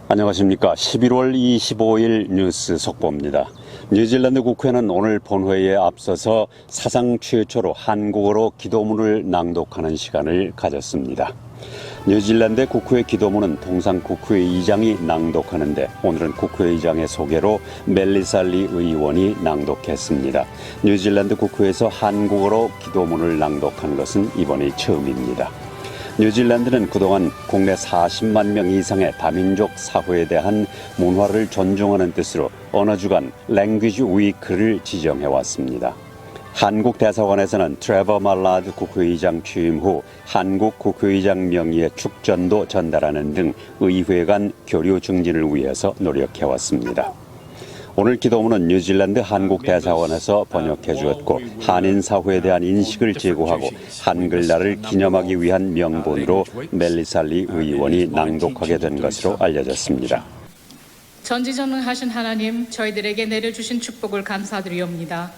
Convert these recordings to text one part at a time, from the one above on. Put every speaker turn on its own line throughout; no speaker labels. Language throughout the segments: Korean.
안녕하십니까. 11월 25일 뉴스 속보입니다. 뉴질랜드 국회는 오늘 본회의에 앞서서 사상 최초로 한국어로 기도문을 낭독하는 시간을 가졌습니다. 뉴질랜드 국회 기도문은 통상 국회의장이 낭독하는데 오늘은 국회의장의 소개로 멜리사 리 의원이 낭독했습니다. 뉴질랜드 국회에서 한국어로 기도문을 낭독한 것은 이번이 처음입니다. 뉴질랜드는 그동안 국내 40만 명 이상의 다민족 사회에 대한 문화를 존중하는 뜻으로 언어 주간 랭귀지 위크를 지정해왔습니다. 한국 대사관에서는 트레버 말라드 국회의장 취임 후 한국 국회의장 명의의 축전도 전달하는 등 의회 간 교류 증진을 위해서 노력해왔습니다. 오늘 기도문은 뉴질랜드 한국 대사관에서 번역해 주었고 한인 사회에 대한 인식을 제고하고 한글날을 기념하기 위한 명분으로 멜리사 리 의원이 낭독하게 된 것으로 알려졌습니다.
전지전능하신 하나님, 저희들에게 내려주신 축복을 감사드리옵니다.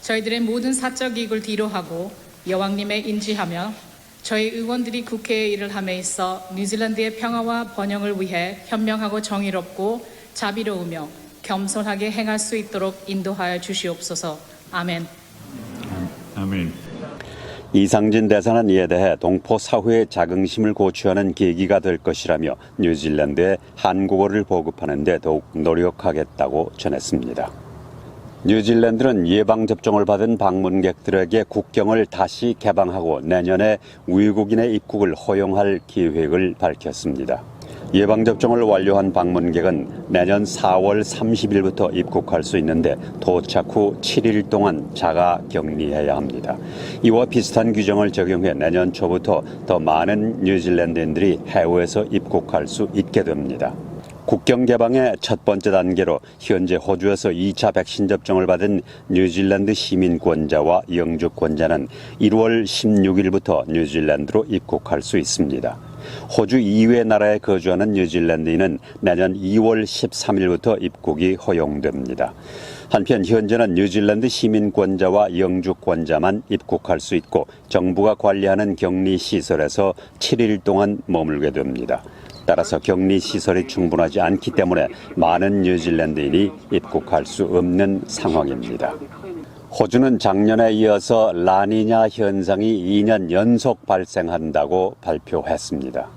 저희들의 모든 사적 이익을 뒤로하고 여왕님에 인지하며 저희 의원들이 국회의 일을 함에 있어 뉴질랜드의 평화와 번영을 위해 현명하고 정의롭고 자비로우며 겸손하게 행할 수 있도록 인도하여 주시옵소서. 아멘.
아멘.
이상진 대사는 이에 대해 동포 사회의 자긍심을 고취하는 계기가 될 것이라며 뉴질랜드에 한국어를 보급하는 데 더욱 노력하겠다고 전했습니다. 뉴질랜드는 예방접종을 받은 방문객들에게 국경을 다시 개방하고 내년에 외국인의 입국을 허용할 계획을 밝혔습니다. 예방접종을 완료한 방문객은 내년 4월 30일부터 입국할 수 있는데 도착 후 7일 동안 자가 격리해야 합니다. 이와 비슷한 규정을 적용해 내년 초부터 더 많은 뉴질랜드인들이 해외에서 입국할 수 있게 됩니다. 국경 개방의 첫 번째 단계로 현재 호주에서 2차 백신 접종을 받은 뉴질랜드 시민권자와 영주권자는 1월 16일부터 뉴질랜드로 입국할 수 있습니다. 호주 이외 나라에 거주하는 뉴질랜드인은 내년 2월 13일부터 입국이 허용됩니다. 한편 현재는 뉴질랜드 시민권자와 영주권자만 입국할 수 있고 정부가 관리하는 격리시설에서 7일 동안 머물게 됩니다. 따라서 격리시설이 충분하지 않기 때문에 많은 뉴질랜드인이 입국할 수 없는 상황입니다. 호주는 작년에 이어서 라니냐 현상이 2년 연속 발생한다고 발표했습니다.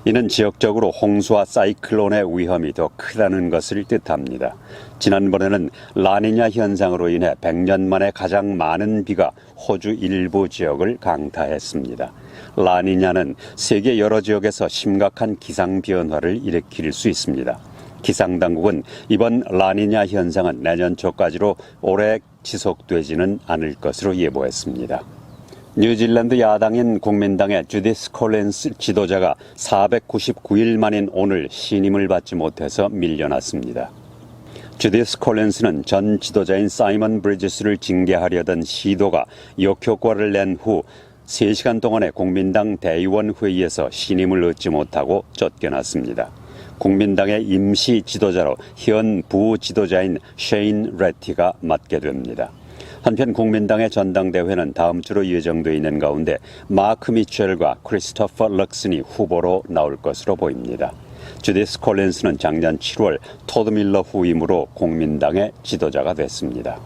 이는 지역적으로 홍수와 사이클론의 위험이 더 크다는 것을 뜻합니다. 지난번에는 라니냐 현상으로 인해 100년 만에 가장 많은 비가 호주 일부 지역을 강타했습니다. 라니냐는 세계 여러 지역에서 심각한 기상 변화를 일으킬 수 있습니다. 기상당국은 이번 라니냐 현상은 내년 초까지로 오래 지속되지는 않을 것으로 예보했습니다. 뉴질랜드 야당인 국민당의 주디스 콜린스 지도자가 499일 만인 오늘 신임을 받지 못해서 밀려났습니다. 주디스 콜린스는 전 지도자인 사이먼 브리지스를 징계하려던 시도가 역효과를 낸 후 3시간 동안의 국민당 대의원 회의에서 신임을 얻지 못하고 쫓겨났습니다. 국민당의 임시 지도자로 현 부지도자인 셰인 레티가 맡게 됩니다. 한편 국민당의 전당대회는 다음 주로 예정돼 있는 가운데 마크 미첼과 크리스토퍼 럭슨이 후보로 나올 것으로 보입니다. 주디스 콜린스는 작년 7월 토드 밀러 후임으로 국민당의 지도자가 됐습니다.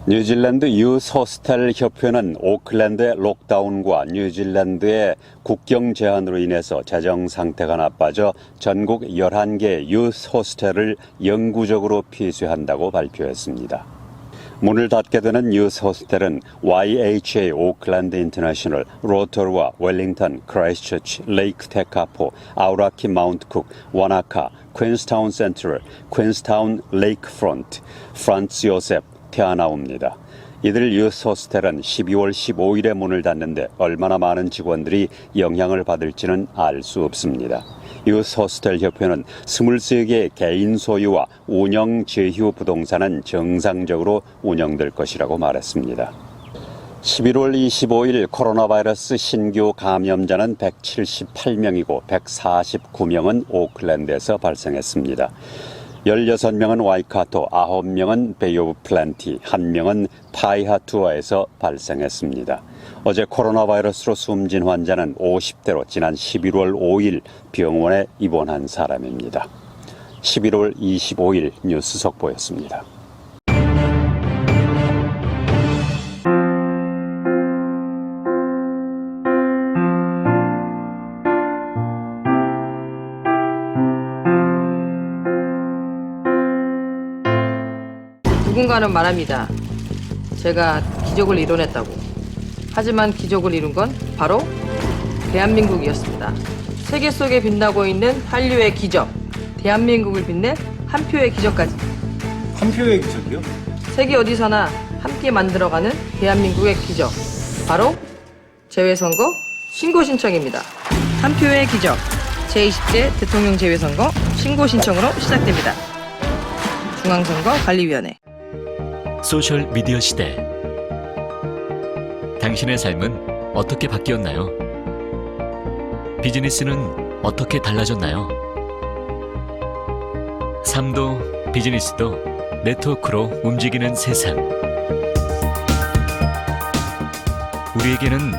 뉴질랜드 유스 호스텔 협회는 오클랜드의 록다운과 뉴질랜드의 국경 제한으로 인해서 재정 상태가 나빠져 전국 11개 유스 호스텔을 영구적으로 폐쇄한다고 발표했습니다. 문을 닫게 되는 유스 호스텔은 YHA 오클랜드 인터내셔널, 로토루아, 웰링턴, 크라이스처치, 레이크 테카포, 아우라키 마운트쿡, 와나카, 퀸스타운 센트럴, 퀸스타운 레이크 프론트, 프란츠 요셉, 태어나옵니다. 이들 유스 호스텔은 12월 15일에 문을 닫는데 얼마나 많은 직원들이 영향을 받을지는 알 수 없습니다. 유스 호스텔 협회는 23개의 개인 소유와 운영 제휴 부동산은 정상적으로 운영될 것이라고 말했습니다. 11월 25일 코로나 바이러스 신규 감염자는 178명이고 149명은 오클랜드에서 발생했습니다. 16명은 와이카토, 9명은 베이 오브 플랜티, 1명은 파이하투아에서 발생했습니다. 어제 코로나 바이러스로 숨진 환자는 50대로 지난 11월 5일 병원에 입원한 사람입니다. 11월 25일 뉴스 속보였습니다.
누군가는 말합니다. 제가 기적을 이뤄냈다고. 하지만 기적을 이룬 건 바로 대한민국이었습니다. 세계 속에 빛나고 있는 한류의 기적, 대한민국을 빛낸 한 표의 기적까지.
한 표의 기적이요?
세계 어디서나 함께 만들어가는 대한민국의 기적. 바로 재외선거 신고 신청입니다. 한 표의 기적. 제20대 대통령 재외선거 신고 신청으로 시작됩니다. 중앙선거관리위원회.
소셜 미디어 시대. 당신의 삶은 어떻게 바뀌었나요? 비즈니스는 어떻게 달라졌나요? 삶도 비즈니스도 네트워크로 움직이는 세상. 우리에게는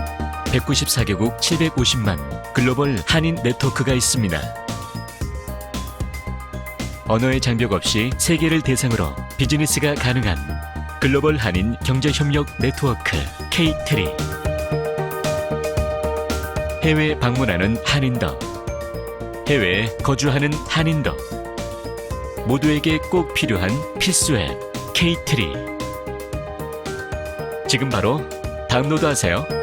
194개국 750만 글로벌 한인 네트워크가 있습니다. 언어의 장벽 없이 세계를 대상으로 비즈니스가 가능한 글로벌 한인 경제협력 네트워크 K3. 해외 방문하는 한인더, 해외에 거주하는 한인더, 모두에게 꼭 필요한 필수 앱 K3. 지금 바로 다운로드하세요.